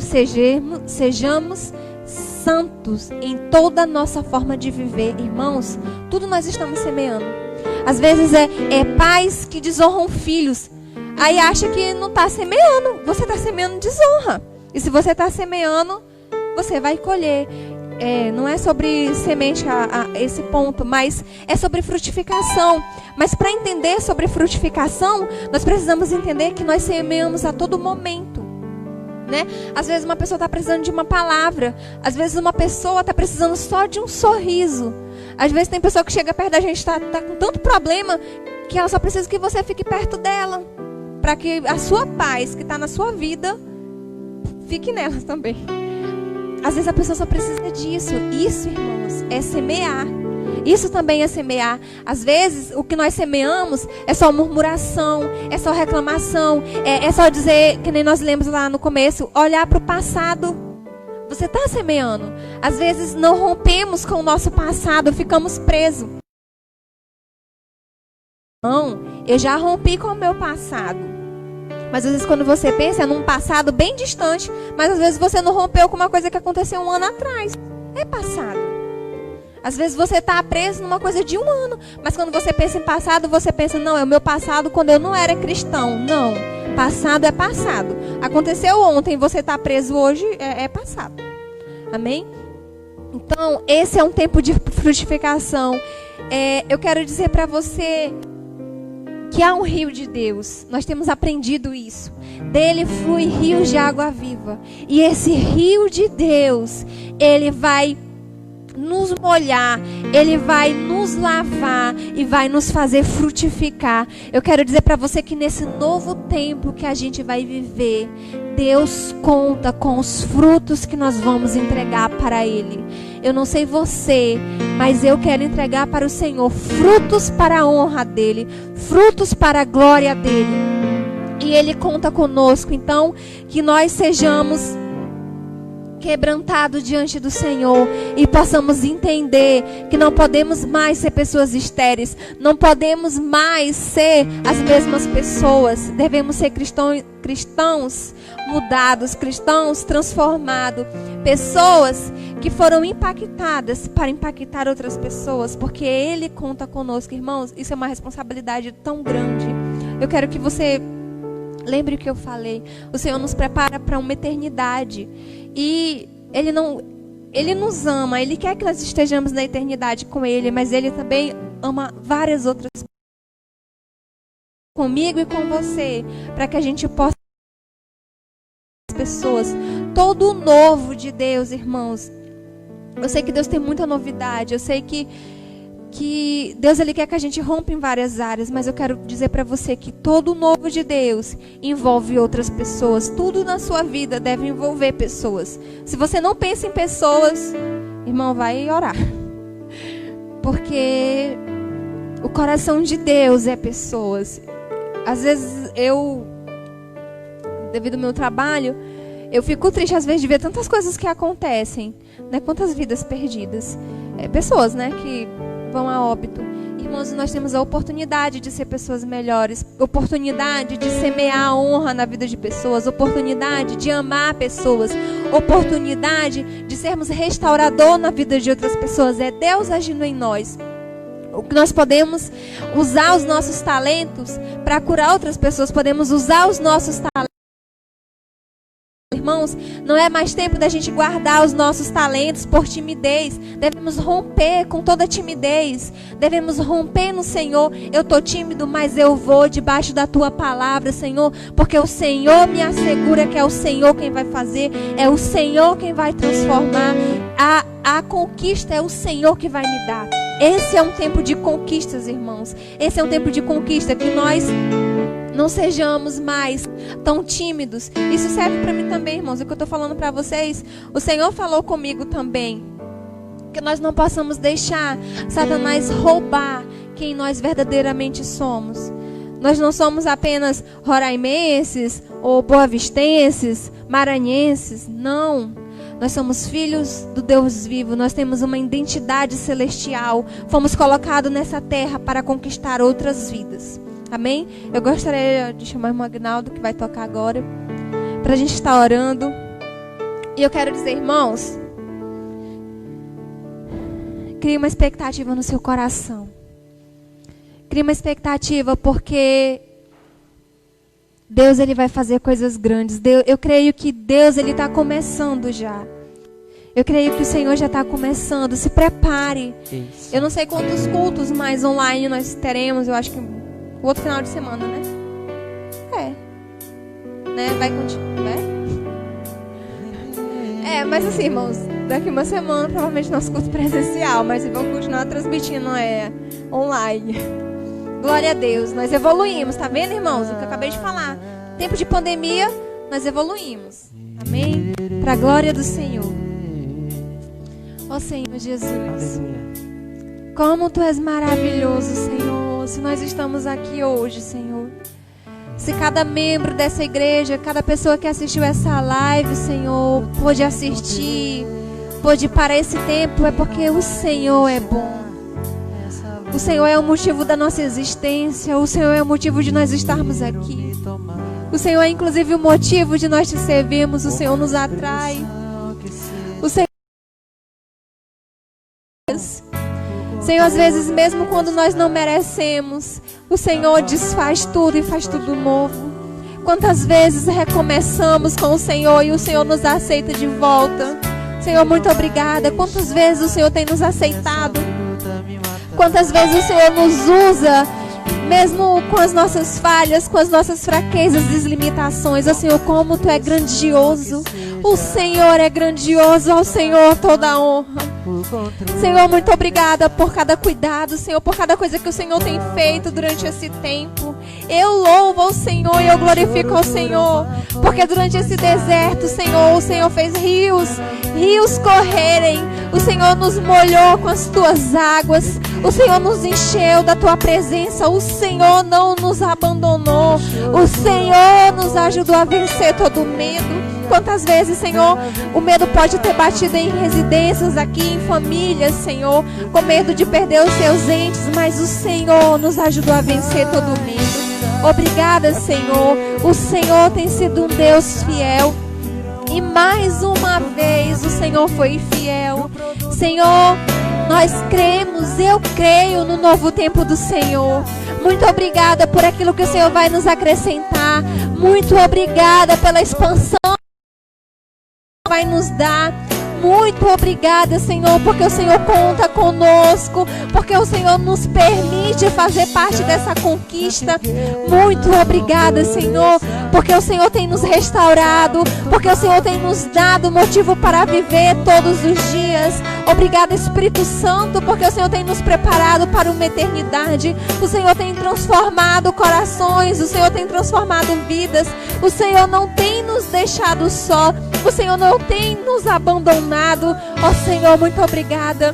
Sejamos santos em toda a nossa forma de viver. Irmãos, tudo nós estamos semeando. Às vezes é pais que desonram filhos. Aí acha que não está semeando. Você está semeando desonra. E se você está semeando, você vai colher. Não é sobre semente esse ponto, mas é sobre frutificação. Mas para entender sobre frutificação, nós precisamos entender que nós semeamos a todo momento, né? Às vezes uma pessoa está precisando de uma palavra. Às vezes uma pessoa está precisando só de um sorriso. Às vezes tem pessoa que chega perto da gente, está com tanto problema, que ela só precisa que você fique perto dela, para que a sua paz que está na sua vida fique nela também. Às vezes a pessoa só precisa disso. Isso, irmãos, é semear. Isso também é semear. Às vezes o que nós semeamos é só murmuração, é só reclamação, é só dizer, que nem nós lemos lá no começo, olhar para o passado. Você está semeando. Às vezes não rompemos com o nosso passado, ficamos presos. Não, eu já rompi com o meu passado. Mas às vezes quando você pensa é num passado bem distante, mas às vezes você não rompeu com uma coisa que aconteceu um ano atrás. É passado. Às vezes você está preso numa coisa de um ano, mas quando você pensa em passado, você pensa, não, é o meu passado quando eu não era cristão. Não, passado é passado. Aconteceu ontem, você está preso hoje, é passado. Amém? Então, esse é um tempo de frutificação. Eu quero dizer para você que há um rio de Deus. Nós temos aprendido isso. Dele flui rios de água viva. E esse rio de Deus, ele vai nos molhar, Ele vai nos lavar e vai nos fazer frutificar. Eu quero dizer para você que nesse novo tempo que a gente vai viver, Deus conta com os frutos que nós vamos entregar para Ele. Eu não sei você, mas eu quero entregar para o Senhor frutos para a honra dEle, frutos para a glória dEle. E Ele conta conosco, então, que nós sejamos quebrantado diante do Senhor e possamos entender que não podemos mais ser pessoas estéreis, não podemos mais ser as mesmas pessoas, devemos ser cristãos mudados, cristãos transformados, pessoas que foram impactadas para impactar outras pessoas, porque Ele conta conosco, irmãos. Isso é uma responsabilidade tão grande. Eu quero que você lembre o que eu falei. O Senhor nos prepara para uma eternidade. E Ele nos ama. Ele quer que nós estejamos na eternidade com Ele. Mas Ele também ama várias outras pessoas. Comigo e com você. Para que a gente possa pessoas. Todo o novo de Deus, irmãos. Eu sei que Deus tem muita novidade. Eu sei que Deus Ele quer que a gente rompa em várias áreas, mas eu quero dizer para você que todo o novo de Deus envolve outras pessoas. Tudo na sua vida deve envolver pessoas. Se você não pensa em pessoas, irmão, vai orar. Porque o coração de Deus é pessoas. Às vezes devido ao meu trabalho, eu fico triste às vezes de ver tantas coisas que acontecem, né? Quantas vidas perdidas. Pessoas, né, que vão a óbito. Irmãos, nós temos a oportunidade de ser pessoas melhores, oportunidade de semear a honra na vida de pessoas, oportunidade de amar pessoas, oportunidade de sermos restaurador na vida de outras pessoas. É Deus agindo em nós. O que nós podemos usar os nossos talentos para curar outras pessoas, podemos usar os nossos talentos. Irmãos, não é mais tempo da gente guardar os nossos talentos por timidez. Devemos romper com toda timidez. Devemos romper no Senhor. Eu estou tímido, mas eu vou debaixo da Tua palavra, Senhor. Porque o Senhor me assegura que é o Senhor quem vai fazer. É o Senhor quem vai transformar. A conquista é o Senhor que vai me dar. Esse é um tempo de conquistas, irmãos. Esse é um tempo de conquista, que nós não sejamos mais tão tímidos. Isso serve para mim também, irmãos. O que eu estou falando para vocês, o Senhor falou comigo também. Que nós não possamos deixar Satanás roubar quem nós verdadeiramente somos. Nós não somos apenas roraimenses ou boavistenses, maranhenses. Não. Nós somos filhos do Deus vivo. Nós temos uma identidade celestial. Fomos colocados nessa terra para conquistar outras vidas. Amém? Eu gostaria de chamar o irmão Agnaldo, que vai tocar agora, para a gente estar orando. E eu quero dizer, irmãos, crie uma expectativa no seu coração. Crie uma expectativa, porque Deus, Ele vai fazer coisas grandes. Eu creio que Deus, Ele está começando já. Eu creio que o Senhor já está começando. Se prepare. Isso. Eu não sei quantos cultos mais online nós teremos. Eu acho que o outro final de semana, né? Né? Vai continuar. Mas assim, irmãos, daqui uma semana provavelmente nosso culto presencial, mas vamos continuar transmitindo online. Glória a Deus, nós evoluímos, tá vendo, irmãos? O que eu acabei de falar. Tempo de pandemia, nós evoluímos. Amém? Para a glória do Senhor. Ó Senhor Jesus, como Tu és maravilhoso, Senhor. Se nós estamos aqui hoje, Senhor, se cada membro dessa igreja, cada pessoa que assistiu essa live, Senhor, pôde assistir, pôde parar esse tempo, é porque o Senhor é bom. O Senhor é o motivo da nossa existência. O Senhor é o motivo de nós estarmos aqui. O Senhor é inclusive o motivo de nós te servirmos. O Senhor nos atrai. O Senhor, às vezes, mesmo quando nós não merecemos, o Senhor desfaz tudo e faz tudo novo. Quantas vezes recomeçamos com o Senhor e o Senhor nos aceita de volta. Senhor, muito obrigada. Quantas vezes o Senhor tem nos aceitado. Quantas vezes o Senhor nos usa, mesmo com as nossas falhas, com as nossas fraquezas e limitações. Ó Senhor, como Tu é grandioso. O Senhor é grandioso, ao Senhor toda a honra. Senhor, muito obrigada por cada cuidado, Senhor, por cada coisa que o Senhor tem feito durante esse tempo. Eu louvo ao Senhor e eu glorifico ao Senhor, porque durante esse deserto, Senhor, o Senhor fez rios correrem. O Senhor nos molhou com as tuas águas. O Senhor nos encheu da tua presença. O Senhor não nos abandonou. O Senhor nos ajudou a vencer todo o medo. Quantas vezes, Senhor, o medo pode ter batido em residências aqui, em famílias, Senhor, com medo de perder os seus entes, mas o Senhor nos ajudou a vencer todo o medo. Obrigada, Senhor. O Senhor tem sido um Deus fiel. E mais uma vez o Senhor foi fiel. Senhor, nós cremos, eu creio no novo tempo do Senhor. Muito obrigada por aquilo que o Senhor vai nos acrescentar. Muito obrigada pela expansão que vai nos dar. Muito obrigada, Senhor, porque o Senhor conta conosco, porque o Senhor nos permite fazer parte dessa conquista. Muito obrigada, Senhor, porque o Senhor tem nos restaurado, porque o Senhor tem nos dado motivo para viver todos os dias. Obrigada, Espírito Santo, porque o Senhor tem nos preparado para uma eternidade. O Senhor tem transformado corações, o Senhor tem transformado vidas. O Senhor não tem nos deixado só, o Senhor não tem nos abandonado. Ó Senhor, muito obrigada.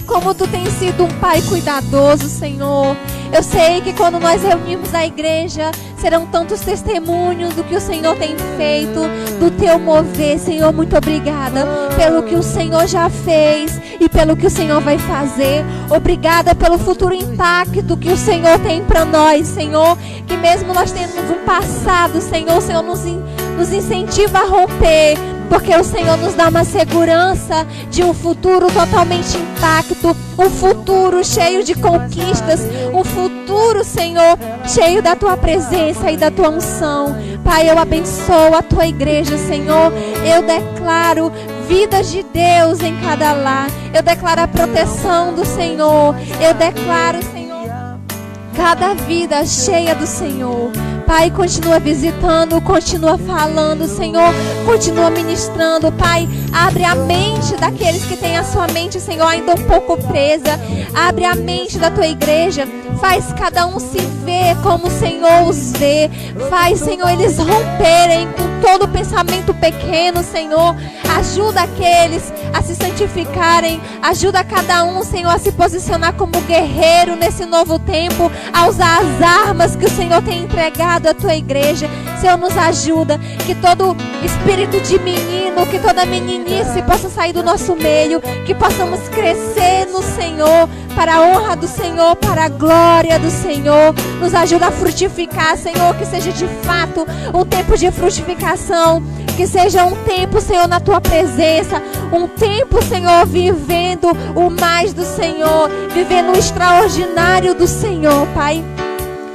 Como tu tens sido um pai cuidadoso, Senhor. Eu sei que quando nós reunimos a igreja, serão tantos testemunhos do que o Senhor tem feito, do teu mover, Senhor. Muito obrigada pelo que o Senhor já fez e pelo que o Senhor vai fazer. Obrigada pelo futuro impacto que o Senhor tem para nós, Senhor. Que mesmo nós temos um passado, Senhor, o Senhor nos incentiva a romper, porque o Senhor nos dá uma segurança de um futuro totalmente intacto, um futuro cheio de conquistas, um futuro, Senhor, cheio da tua presença e da tua unção. Pai, eu abençoo a tua igreja, Senhor. Eu declaro vidas de Deus em cada lar. Eu declaro a proteção do Senhor. Eu declaro, Senhor, cada vida cheia do Senhor. Pai, continua visitando, continua falando, Senhor, continua ministrando. Pai, abre a mente daqueles que têm a sua mente, Senhor, ainda um pouco presa. Abre a mente da tua igreja. Faz cada um se ver como o Senhor os vê. Faz, Senhor, eles romperem com todo pensamento pequeno, Senhor. Ajuda aqueles a se santificarem. Ajuda cada um, Senhor, a se posicionar como guerreiro nesse novo tempo, a usar as armas que o Senhor tem entregado à tua igreja. Senhor, nos ajuda, que todo espírito de menino, que toda meninice possa sair do nosso meio, que possamos crescer no Senhor, para a honra do Senhor, para a glória do Senhor. Nos ajuda a frutificar, Senhor, que seja de fato um tempo de frutificação, que seja um tempo, Senhor, na tua presença, um tempo, Senhor, vivendo o mais do Senhor, vivendo o extraordinário do Senhor, Pai.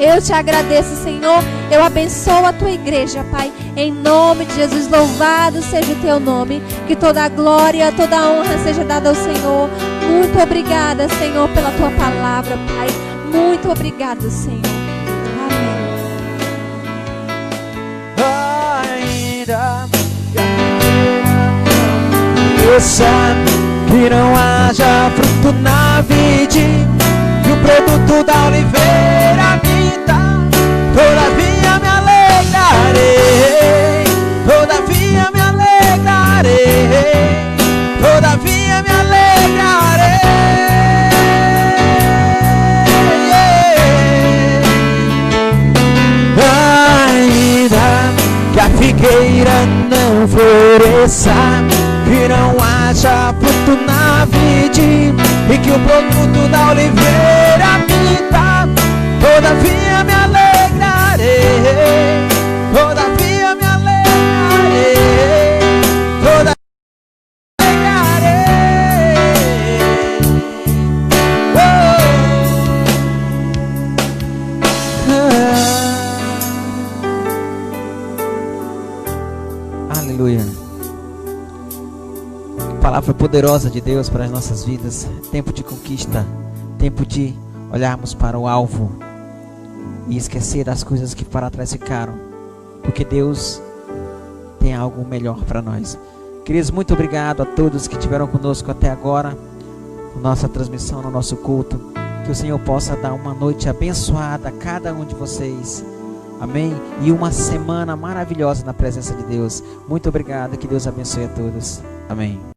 Eu te agradeço, Senhor. Eu abençoo a tua igreja, Pai. Em nome de Jesus, louvado seja o teu nome. Que toda a glória, toda a honra seja dada ao Senhor. Muito obrigada, Senhor, pela tua palavra, Pai. Muito obrigada, Senhor. Amém. Ainda que não haja fruto na vide, e o produto da oliveira minta, todavia me alegrarei, todavia me alegrarei, todavia me alegrarei. Ainda que a figueira não floresça, que não haja fruto na vide, e que o produto da oliveira minta, todavia me alegrarei, todavia me alegrarei, todavia me alegrarei. Aleluia. Palavra poderosa de Deus para as nossas vidas. Tempo de conquista, tempo de olharmos para o alvo e esquecer as coisas que para trás ficaram, porque Deus tem algo melhor para nós. Queridos, muito obrigado a todos que estiveram conosco até agora, na nossa transmissão, no nosso culto. Que o Senhor possa dar uma noite abençoada a cada um de vocês. Amém? E uma semana maravilhosa na presença de Deus. Muito obrigado, que Deus abençoe a todos. Amém.